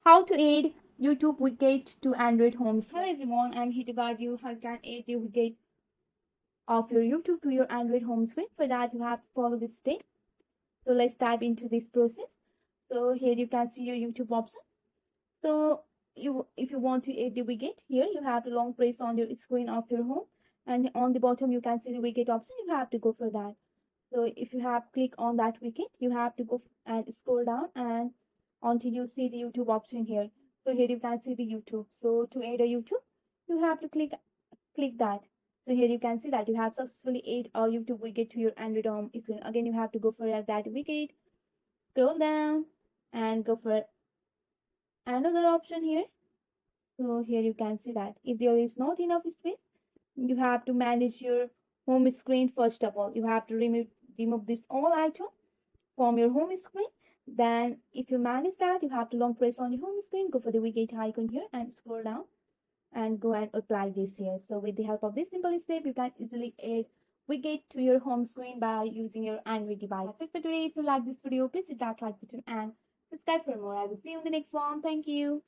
How to add YouTube widget to Android home screen. Hello everyone, I'm here to guide you how you can add the widget of your YouTube to your Android home screen. For that, you have to follow this step. So let's dive into this process. So here you can see your YouTube option. So if you want to add the widget here, you have to long press on your screen of your home, and on the bottom you can see the widget option. You have to go for that. So if you have click on that widget, you have to go and scroll down and until you see the YouTube option here. So here you can see the YouTube. So to add a YouTube, you have to click that. So here you can see that you have successfully added a YouTube widget to your Android home. If you again you have to go for that widget, scroll down and go for another option here. So here you can see that if there is not enough space, you have to manage your home screen first of all. You have to remove this all item from your home screen. Then if you manage that, you have to long press on your home screen, go for the widget icon here and scroll down and go and apply this here. So with the help of this simple step, you can easily add widget to your home screen by using your Android device. That's it for today. If you like this video, please hit that like button and subscribe for more. I will see you in the next one. Thank you.